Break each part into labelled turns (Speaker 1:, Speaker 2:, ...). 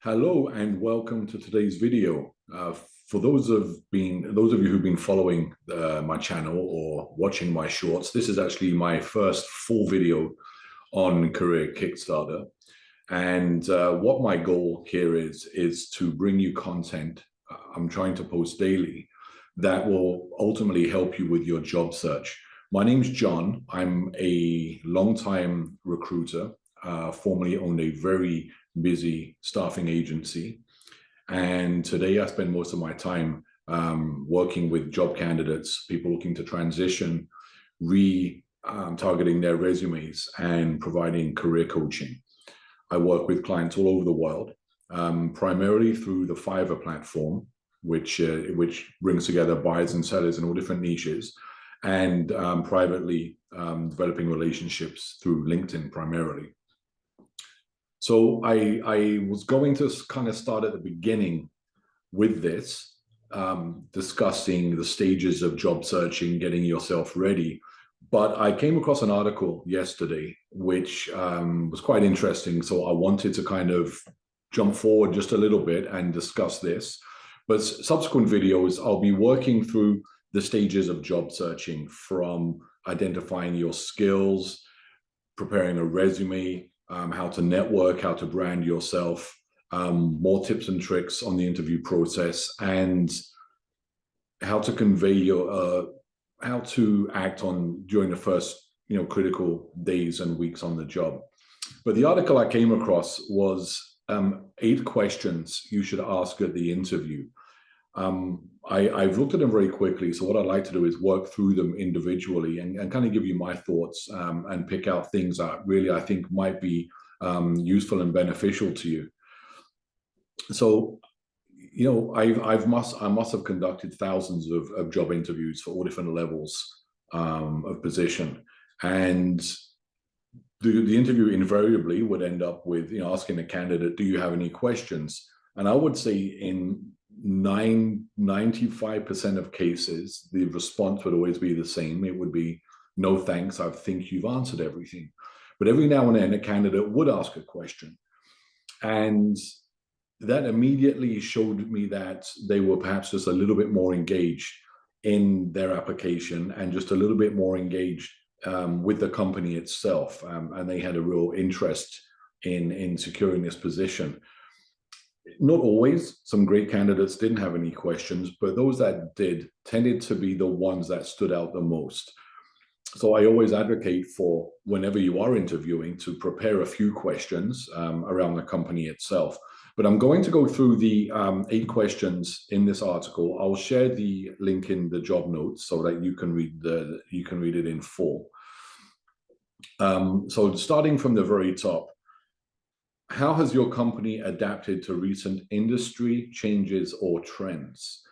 Speaker 1: Hello and welcome to today's video. For those of you who've been following my channel or watching my shorts, this is actually my first full video on Career Kickstarter. And what my goal here is to bring you content. I'm trying to post daily that will ultimately help you with your job search. My name's John. I'm a longtime recruiter, formerly owned a very busy staffing agency. And today I spend most of my time working with job candidates, people looking to transition, targeting their resumes and providing career coaching. I work with clients all over the world, primarily through the Fiverr platform, which brings together buyers and sellers in all different niches, and privately developing relationships through LinkedIn primarily. So I was going to kind of start at the beginning with this, discussing the stages of job searching, getting yourself ready. But I came across an article yesterday, which was quite interesting. So I wanted to kind of jump forward just a little bit and discuss this. But subsequent videos, I'll be working through the stages of job searching, from identifying your skills, preparing a resume, how to network, how to brand yourself, more tips and tricks on the interview process, and how to convey how to act during the first, critical days and weeks on the job. But the article I came across was 8 questions you should ask at the interview. I've looked at them very quickly, so what I'd like to do is work through them individually and kind of give you my thoughts and pick out things that really I think might be useful and beneficial to you. So, I must have conducted thousands of job interviews for all different levels of position, and the interview invariably would end up with asking the candidate, "Do you have any questions?" And I would say in 95% of cases, the response would always be the same. It would be, "No, thanks. I think you've answered everything." But every now and then, a candidate would ask a question. And that immediately showed me that they were perhaps just a little bit more engaged in their application and just a little bit more engaged with the company itself. And they had a real interest in securing this position. Not always. Some great candidates didn't have any questions, but those that did tended to be the ones that stood out the most. So I always advocate for, whenever you are interviewing, to prepare a few questions around the company itself. But I'm going to go through the 8 questions in this article. I'll share the link in the job notes so that you can read it in full. So starting from the very top, how has your company adapted to recent industry changes or trends?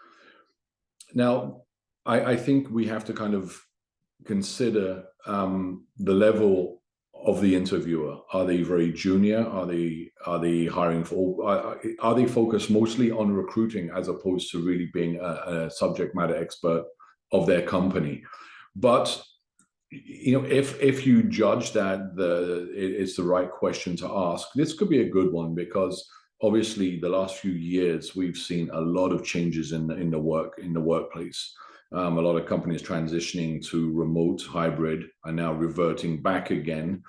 Speaker 1: Now, I think we have to kind of consider the level of the interviewer. Are they very junior? Are they hiring for? Are they focused mostly on recruiting as opposed to really being a subject matter expert of their company? But if you judge that it's the right question to ask, this could be a good one, because obviously the last few years we've seen a lot of changes in the workplace. A lot of companies transitioning to remote, hybrid, are now reverting back again.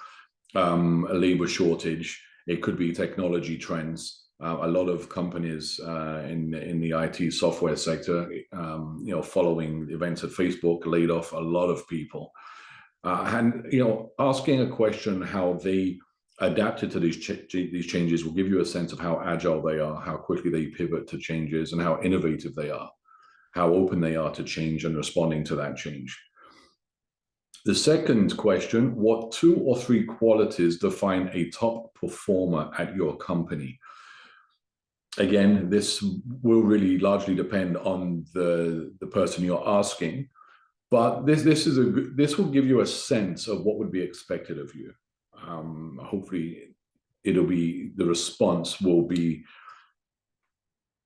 Speaker 1: A labor shortage. It could be technology trends. A lot of companies in the IT software sector, following events at Facebook, laid off a lot of people. And asking a question how they adapted to these changes will give you a sense of how agile they are, how quickly they pivot to changes, and how innovative they are, how open they are to change and responding to that change. The second question: what 2 or 3 qualities define a top performer at your company? Again, this will really largely depend on the person you're asking. But this will give you a sense of what would be expected of you. Hopefully, the response will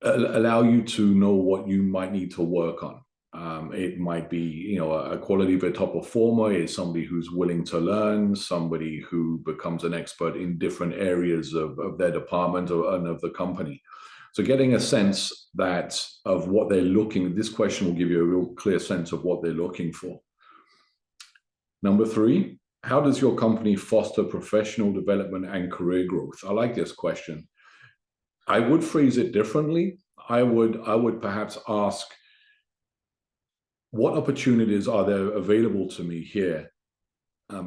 Speaker 1: allow you to know what you might need to work on. It might be, a quality of a top performer is somebody who's willing to learn, somebody who becomes an expert in different areas of their department and of the company. So getting a sense of what they're looking, this question will give you a real clear sense of what they're looking for. Number 3, how does your company foster professional development and career growth? I like this question. I would phrase it differently. I would perhaps ask, what opportunities are there available to me here?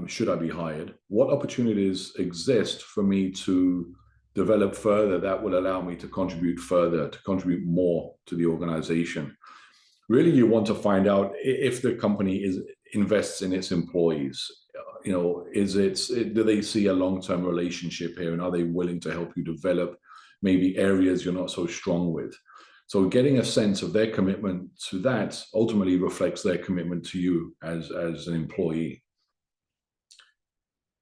Speaker 1: Should I be hired? What opportunities exist for me to develop further that will allow me to contribute further, to contribute more to the organization? Really, you want to find out if the company invests in its employees. Do they see a long-term relationship here, and are they willing to help you develop maybe areas you're not so strong with? So getting a sense of their commitment to that ultimately reflects their commitment to you as an employee.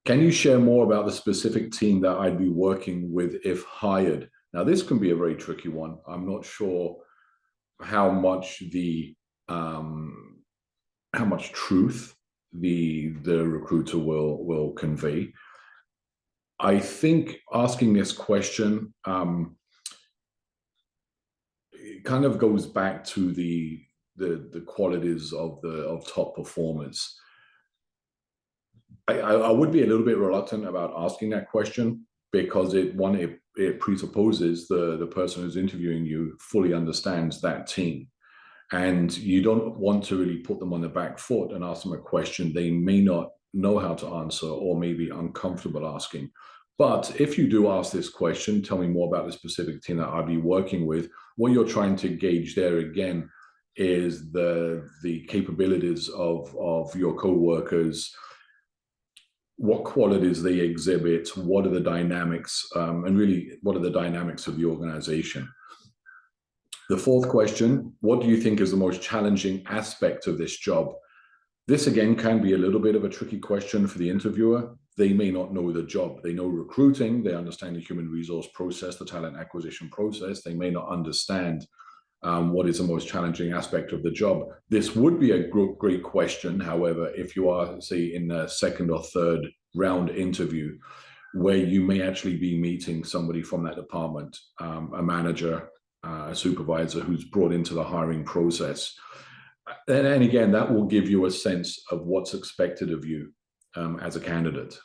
Speaker 1: Can you share more about the specific team that I'd be working with if hired? Now, this can be a very tricky one. I'm not sure how much truth the recruiter will convey. I think asking this question it kind of goes back to the qualities of top performers. I would be a little bit reluctant about asking that question because it presupposes the person who's interviewing you fully understands that team. And you don't want to really put them on the back foot and ask them a question they may not know how to answer or may be uncomfortable asking. But if you do ask this question, tell me more about the specific team that I'll be working with, what you're trying to gauge there again is the capabilities of your co-workers, what qualities they exhibit, what are the dynamics, and really what are the dynamics of the organization. The 4th question, what do you think is the most challenging aspect of this job? This again can be a little bit of a tricky question for the interviewer. They may not know the job. They know recruiting, they understand the human resource process, the talent acquisition process. They may not understand what is the most challenging aspect of the job. This would be a great question. However, if you are, say, in a 2nd or 3rd round interview, where you may actually be meeting somebody from that department, a manager, a supervisor who's brought into the hiring process. And again, that will give you a sense of what's expected of you as a candidate.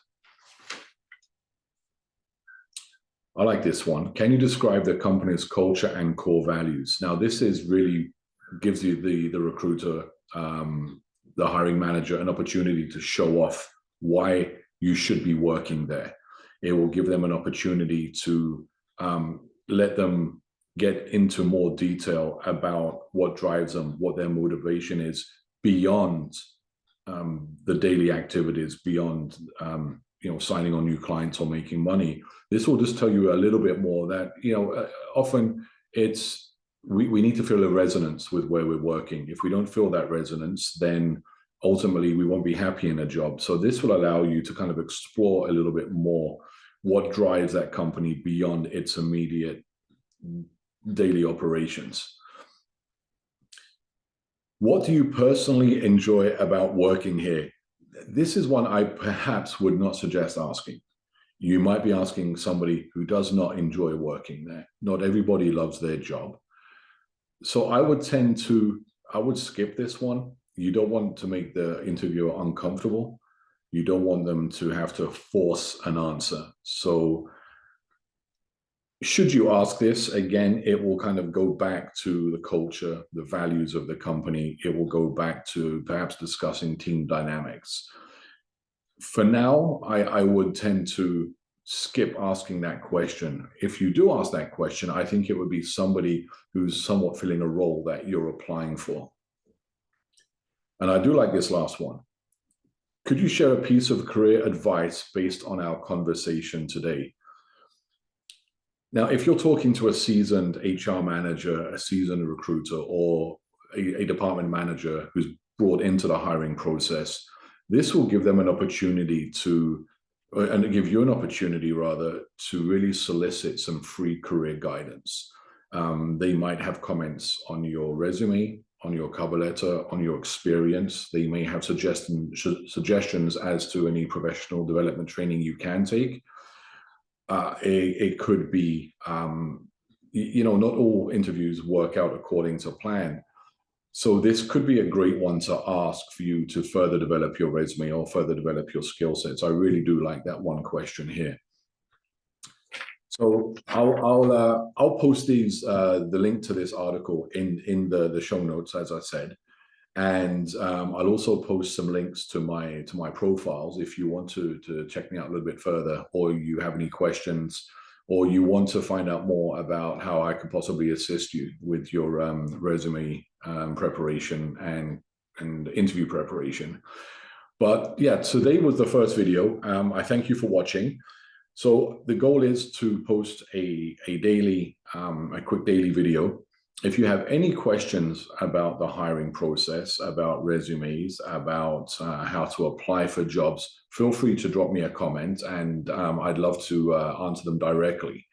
Speaker 1: I like this one. Can you describe the company's culture and core values? Now, this is really gives you the recruiter, the hiring manager, an opportunity to show off why you should be working there. It will give them an opportunity to let them get into more detail about what drives them, what their motivation is beyond the daily activities, beyond signing on new clients or making money. This will just tell you a little bit more that often we need to feel a resonance with where we're working. If we don't feel that resonance, then ultimately we won't be happy in a job. So this will allow you to kind of explore a little bit more what drives that company beyond its immediate daily operations. What do you personally enjoy about working here? This is one I perhaps would not suggest asking. You might be asking somebody who does not enjoy working there. Not everybody loves their job. So I would skip this one. You don't want to make the interviewer uncomfortable. You don't want them to have to force an answer. So should you ask this, again, it will kind of go back to the culture, the values of the company. It will go back to perhaps discussing team dynamics. For now, I would tend to skip asking that question. If you do ask that question, I think it would be somebody who's somewhat filling a role that you're applying for. And I do like this last one. Could you share a piece of career advice based on our conversation today? Now, if you're talking to a seasoned HR manager, a seasoned recruiter, or a department manager who's brought into the hiring process, this will give them an opportunity and give you an opportunity rather to really solicit some free career guidance. They might have comments on your resume. on your cover letter, on your experience. They may have suggestions as to any professional development training you can take. It could be, not all interviews work out according to plan. So this could be a great one to ask for you to further develop your resume or further develop your skill sets. I really do like that one question here. So I'll post the link to this article in the show notes, as I said, and I'll also post some links to my profiles if you want to check me out a little bit further, or you have any questions, or you want to find out more about how I could possibly assist you with your resume preparation and interview preparation. But yeah, today was the first video. I thank you for watching. So the goal is to post a quick daily video. If you have any questions about the hiring process, about resumes, about how to apply for jobs, feel free to drop me a comment, and I'd love to answer them directly.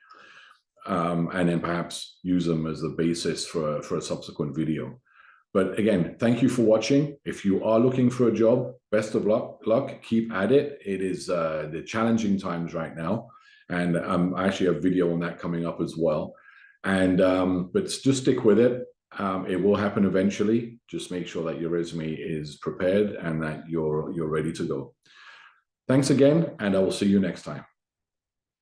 Speaker 1: And then perhaps use them as the basis for a subsequent video. But again, thank you for watching. If you are looking for a job, best of luck, keep at it. It is the challenging times right now. And I actually have a video on that coming up as well. And but just stick with it. It will happen eventually. Just make sure that your resume is prepared and that you're ready to go. Thanks again, and I will see you next time.